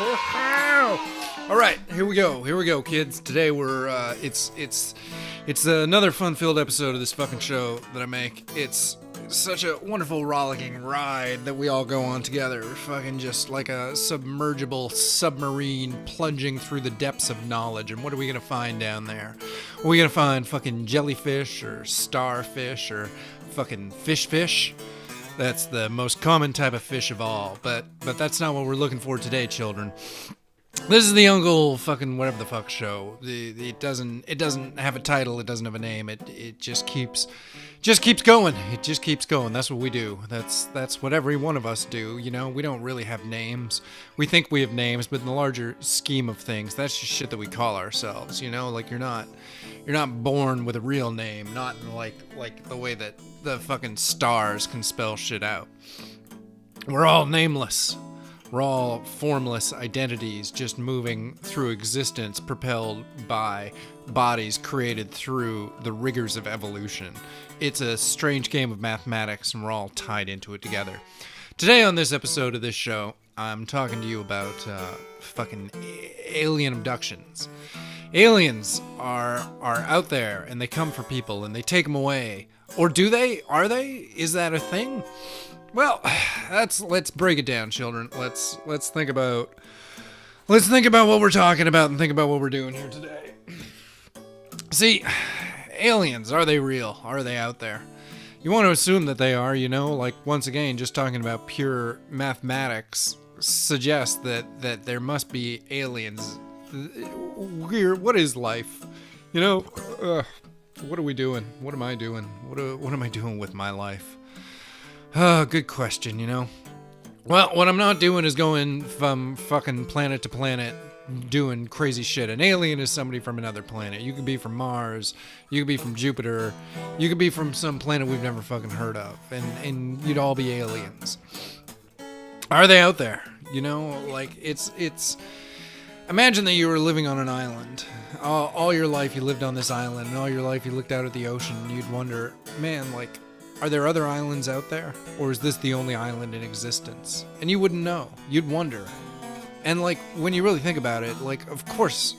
All right, here we go, kids. Today we're it's another fun-filled episode of this fucking show that I make. It's such a wonderful rollicking ride that we all go on together. Fucking just like a submergible submarine plunging through the depths of knowledge. And what are we gonna find down there? Are we gonna find fucking jellyfish or starfish or fucking fish? That's the most common type of fish of all, but that's not what we're looking for today, children. This is the Uncle fucking whatever the fuck show. It doesn't have a title. It doesn't have a name. It just keeps going. It just keeps going. That's what we do. That's what every one of us do. You know, we don't really have names. We think we have names, but in the larger scheme of things, that's just shit that we call ourselves. You know, like you're not born with a real name. Not like the way that the fucking stars can spell shit out. We're all nameless. We're all formless identities just moving through existence, propelled by bodies created through the rigors of evolution. It's a strange game of mathematics, and we're all tied into it together. Today on this episode of this show, I'm talking to you about fucking alien abductions. Aliens are out there, and they come for people, and they take them away. Or do they? Are they? Is that a thing? Well, let's break it down, children. Let's think about what we're talking about and think about what we're doing here today. See, aliens, are they real? Are they out there? You want to assume that they are, you know, like once again, just talking about pure mathematics suggests that there must be aliens. Weird. What is life? You know, what are we doing? What am I doing? What am I doing with my life? Good question, you know. Well, what I'm not doing is going from fucking planet to planet doing crazy shit. An alien is somebody from another planet. You could be from Mars, you could be from Jupiter, you could be from some planet we've never fucking heard of, and you'd all be aliens. Are they out there? You know, like it's imagine that you were living on an island. All your life you lived on this island, and all your life you looked out at the ocean and you'd wonder, man, like, are there other islands out there? Or is this the only island in existence? And you wouldn't know. You'd wonder. And like, when you really think about it, like, of course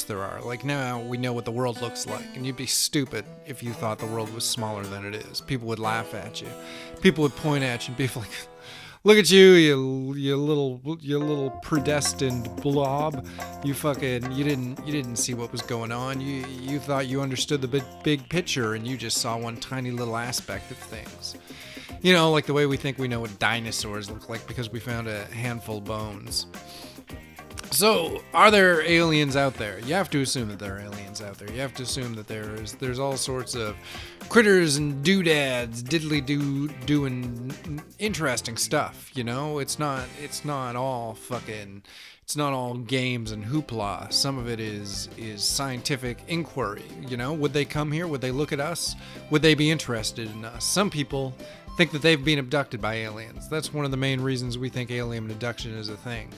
there are. Like, now we know what the world looks like. And you'd be stupid if you thought the world was smaller than it is. People would laugh at you. People would point at you and be like, look at you, you little predestined blob. You didn't see what was going on. You thought you understood the big picture, and you just saw one tiny little aspect of things. You know, like the way we think we know what dinosaurs look like because we found a handful of bones. So, are there aliens out there? You have to assume that there are aliens out there. You have to assume that there's all sorts of critters and doodads, doing interesting stuff, you know? It's not all games and hoopla. Some of it is scientific inquiry, you know? Would they come here? Would they look at us? Would they be interested in us? Some people think that they've been abducted by aliens. That's one of the main reasons we think alien abduction is a thing.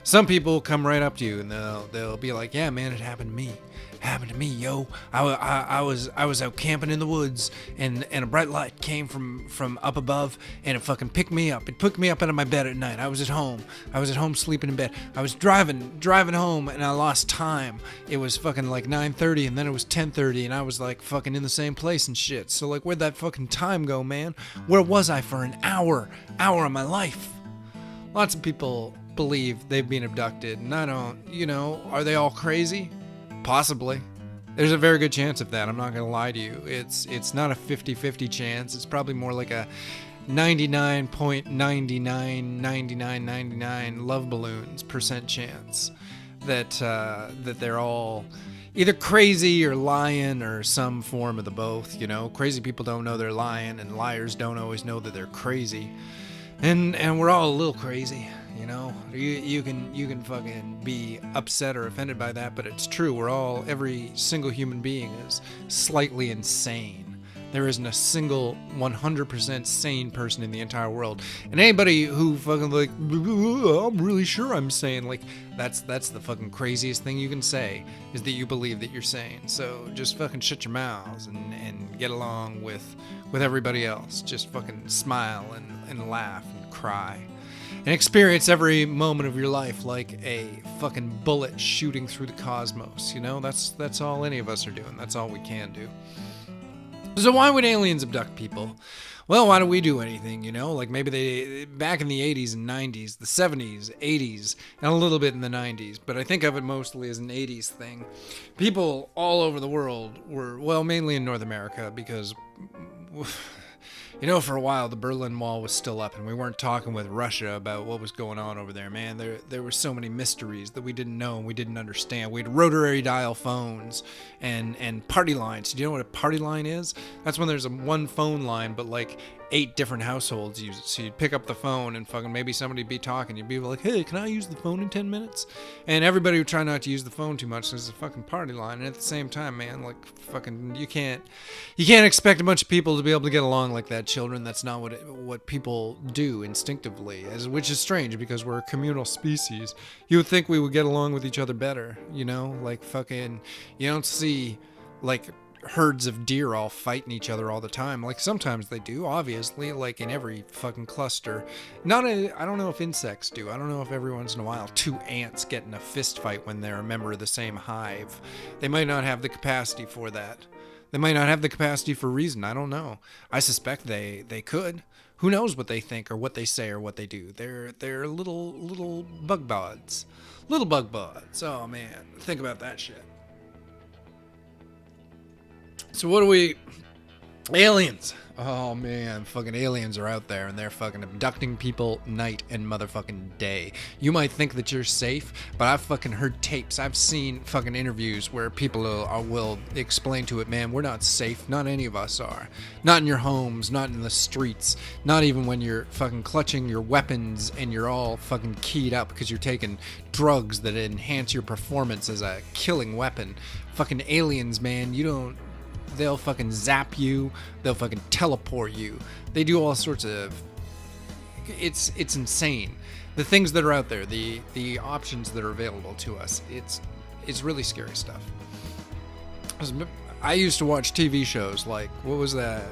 Some people come right up to you and they'll be like, yeah, man, it happened to me. Happened to me, yo. I was out camping in the woods and a bright light came from up above and it fucking picked me up. It picked me up out of my bed at night. I was at home sleeping in bed. I was driving home and I lost time. It was fucking like 9:30 and then it was 10:30 and I was like fucking in the same place and shit. So like, where'd that fucking time go, man? Where was I for an hour of my life? Lots of people believe they've been abducted, and I don't, you know, are they all crazy? Possibly. There's a very good chance of that. I'm not gonna lie to you. It's not a 50-50 chance. It's probably more like a 99.999999 love balloons % chance that they're all either crazy or lying or some form of the both. You know, crazy people don't know they're lying, and liars don't always know that they're crazy. And we're all a little crazy. You know, you can fucking be upset or offended by that, but it's true. Every single human being is slightly insane. There isn't a single 100% sane person in the entire world. And anybody who fucking like, I'm really sure I'm sane, like, that's the fucking craziest thing you can say, is that you believe that you're sane. So just fucking shut your mouths and get along with everybody else. Just fucking smile and laugh and cry. and experience every moment of your life like a fucking bullet shooting through the cosmos. You know, that's all any of us are doing. That's all we can do. So why would aliens abduct people? Well, why do we do anything, you know? Like maybe they, back in the 80s and 90s, the 70s, 80s, and a little bit in the 90s, but I think of it mostly as an 80s thing. People all over the world were, well, mainly in North America, because, you know, for a while the Berlin Wall was still up and we weren't talking with Russia about what was going on over there, man. There were so many mysteries that we didn't know and we didn't understand. We had rotary dial phones and party lines. Do you know what a party line is? That's when there's one phone line, but like 8 different households use it. So you'd pick up the phone and fucking maybe somebody'd be talking. You'd be like, hey, can I use the phone in 10 minutes? And everybody would try not to use the phone too much because it's a fucking party line. And at the same time, man, like fucking, you can't expect a bunch of people to be able to get along like that, children. That's not what people do instinctively, which is strange because we're a communal species. You would think we would get along with each other better, you know? Like fucking, you don't see like herds of deer all fighting each other all the time. Like sometimes they do, obviously, like in every fucking cluster. I don't know if insects do. I don't know if every once in a while 2 ants get in a fist fight when they're a member of the same hive. They might not have the capacity for that. They might not have the capacity for reason. I don't know. I suspect they could. Who knows what they think or what they say or what they do. They're little bug buds. Little bug buds. Oh man, think about that shit. So what do we... Aliens. Oh man, fucking aliens are out there and they're fucking abducting people night and motherfucking day. You might think that you're safe, but I've fucking heard tapes. I've seen fucking interviews where people will explain to it, man, we're not safe. Not any of us are. Not in your homes, not in the streets, not even when you're fucking clutching your weapons and you're all fucking keyed up because you're taking drugs that enhance your performance as a killing weapon. Fucking aliens, man, they'll fucking zap you. They'll fucking teleport you. They do all sorts of... It's insane. The things that are out there, the options that are available to us, it's really scary stuff. I used to watch TV shows like, what was that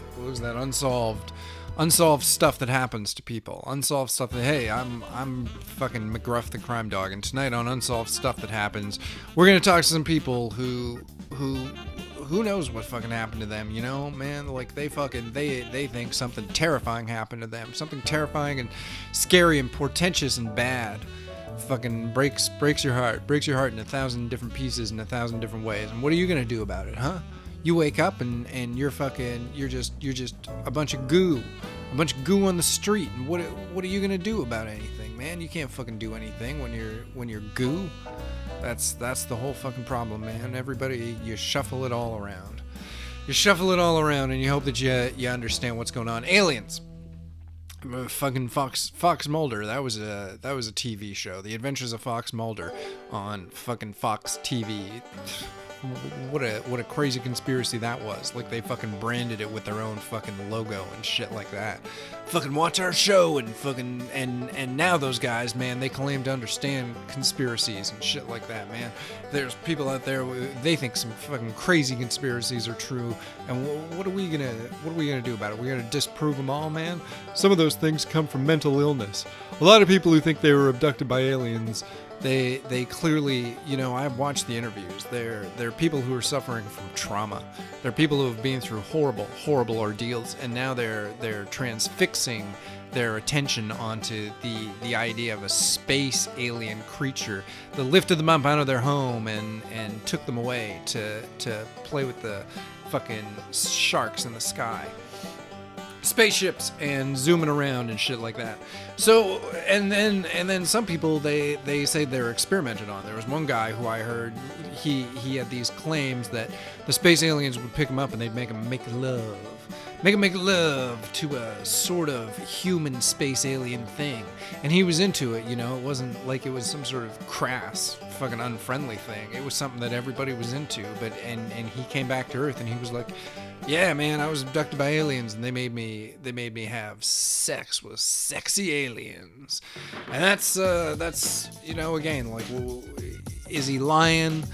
unsolved stuff that happens to people. Unsolved stuff that, hey, I'm fucking McGruff the crime dog, and tonight on Unsolved Stuff That Happens, we're gonna talk to some people who knows what fucking happened to them, you know, man? Like, they think something terrifying happened to them. Something terrifying and scary and portentous and bad. Fucking breaks your heart. Breaks your heart in 1,000 different pieces in 1,000 different ways. And what are you gonna do about it, huh? You wake up and you're just a bunch of goo. A bunch of goo on the street. And what are you gonna do about anything, man? You can't fucking do anything when you're goo. That's the whole fucking problem, man. Everybody, you shuffle it all around. You shuffle it all around and you hope that you understand what's going on. Aliens. Fucking Fox Mulder. That was a TV show. The Adventures of Fox Mulder on fucking Fox TV. What a crazy conspiracy that was. Like, they fucking branded it with their own fucking logo and shit like that. Fucking watch our show and fucking and now those guys, man, they claim to understand conspiracies and shit like that, man. There's people out there, they think some fucking crazy conspiracies are true, and what are we gonna do about it? We're gonna disprove them all, man? Some of those things come from mental illness. A lot of people who think they were abducted by aliens, they clearly, you know, I've watched the interviews. They're people who are suffering from trauma. They're people who have been through horrible ordeals, and now they're transfixing their attention onto the idea of a space alien creature that lifted them up out of their home and took them away to play with the fucking sharks in the sky. Spaceships and zooming around and shit like that. So, and then some people, they say they're experimented on. There was one guy who I heard, he had these claims that the space aliens would pick him up and they'd make him make love to a sort of human space alien thing. And he was into it, you know. It wasn't like it was some sort of crass, fucking unfriendly thing. It was something that everybody was into. But and he came back to Earth and he was like, yeah, man, I was abducted by aliens and they made me have sex with sexy aliens. And that's you know, again, like, well, is he lying?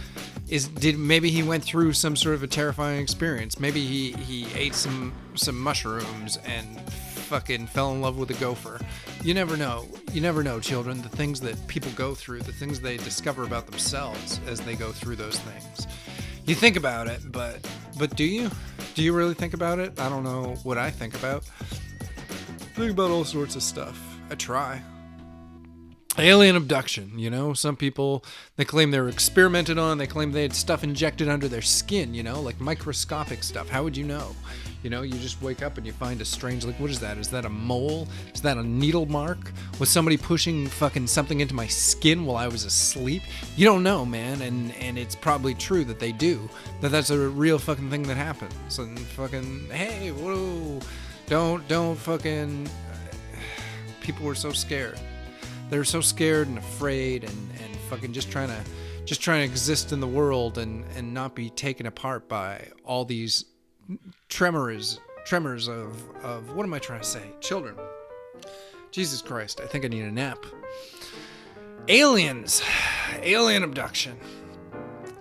Maybe he went through some sort of a terrifying experience. Maybe he ate some mushrooms and fucking fell in love with a gopher. You never know. You never know, children, the things that people go through, the things they discover about themselves as they go through those things. You think about it, but do you? Do you really think about it? I don't know what I think about. I think about all sorts of stuff. I try. Alien abduction, you know, some people, they claim they were experimented on, they claim they had stuff injected under their skin, you know, like microscopic stuff. How would you know? You know, you just wake up and you find a strange, like, what is that? Is that a mole? Is that a needle mark? Was somebody pushing fucking something into my skin while I was asleep? You don't know, man, and it's probably true that they do, that's a real fucking thing that happens, and fucking, hey, whoa, don't fucking, people were so scared. They were so scared and afraid and fucking just trying to exist in the world and not be taken apart by all these tremors of what am I trying to say? Children. Jesus Christ, I think I need a nap. Aliens. Alien abduction.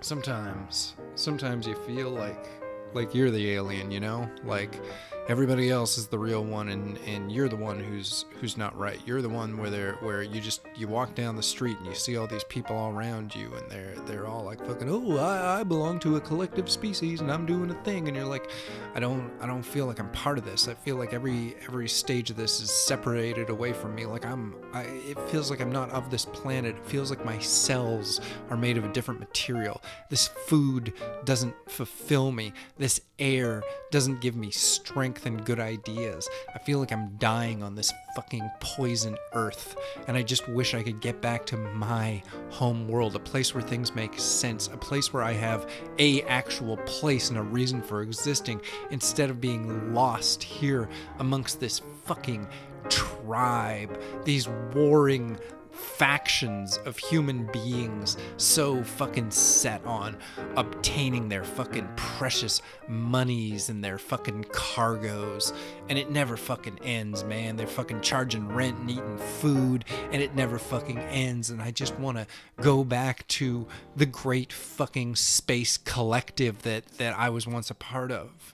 Sometimes you feel like you're the alien, you know? Like everybody else is the real one, and you're the one who's not right. You're the one where you walk down the street and you see all these people all around you, and they're all like fucking, oh, I belong to a collective species and I'm doing a thing, and you're like, I don't feel like I'm part of this. I feel like every stage of this is separated away from me. Like it feels like I'm not of this planet. It feels like my cells are made of a different material. This food doesn't fulfill me. This air doesn't give me strength and good ideas. I feel like I'm dying on this fucking poison earth, and I just wish I could get back to my home world, a place where things make sense, a place where I have a actual place and a reason for existing, instead of being lost here amongst this fucking tribe, these warring factions of human beings so fucking set on obtaining their fucking precious monies and their fucking cargoes, and it never fucking ends, man. They're fucking charging rent and eating food, and it never fucking ends, and I just want to go back to the great fucking space collective that I was once a part of.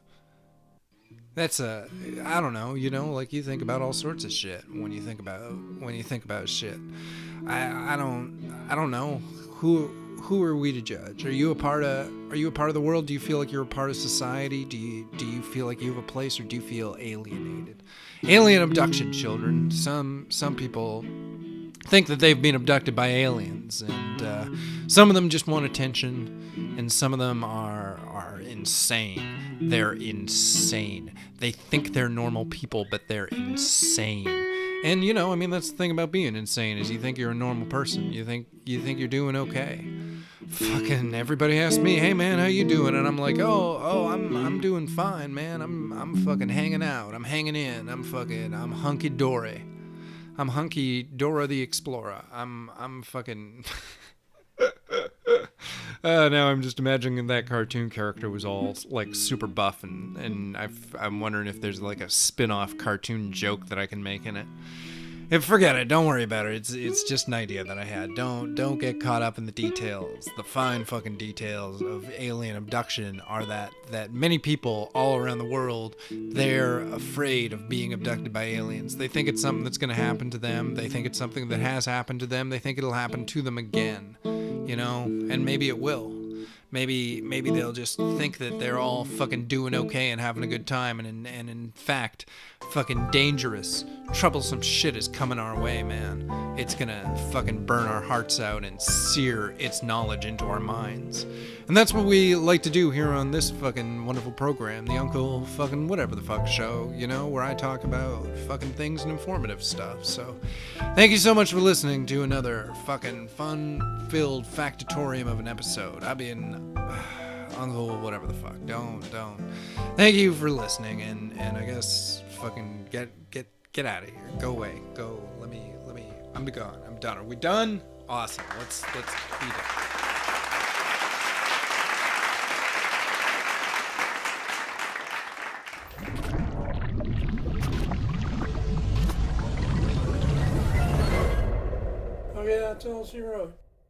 That's I don't know, you know, like you think about all sorts of shit when you think about shit. I don't know. Who are we to judge? Are you a part of the world? Do you feel like you're a part of society? Do you feel like you have a place, or do you feel alienated? Alien abduction, children. Some people think that they've been abducted by aliens, and some of them just want attention, and some of them are insane. They're insane. They think they're normal people, but they're insane. And you know, I mean, that's the thing about being insane, is you think you're a normal person. You think you're doing okay. Fucking everybody asks me, hey man, how you doing? And I'm like, oh, I'm doing fine, man. I'm fucking hanging out. I'm hanging in. I'm hunky dory. I'm hunky Dora the Explorer. I'm fucking. Now I'm just imagining that cartoon character was all like super buff, and I'm wondering if there's like a spin-off cartoon joke that I can make in it. And forget it. Don't worry about it. It's just an idea that I had. Don't get caught up in the details. The fine fucking details of alien abduction are that many people all around the world, they're afraid of being abducted by aliens. They think it's something that's going to happen to them. They think it's something that has happened to them. They think it'll happen to them again. You know, and maybe it will. Maybe they'll just think that they're all fucking doing okay and having a good time, and in fact, fucking dangerous, troublesome shit is coming our way, man. It's gonna fucking burn our hearts out and sear its knowledge into our minds. And that's what we like to do here on this fucking wonderful program, the Uncle fucking whatever the fuck show, you know, where I talk about fucking things and informative stuff. So, thank you so much for listening to another fucking fun-filled factatorium of an episode. I've been Uncle whatever the fuck. Don't. Thank you for listening, and I guess fucking get out of here. Go away. Go. Let me. I'm gone. I'm done. Are we done? Awesome. Let's be done. Oh yeah, that's all she wrote.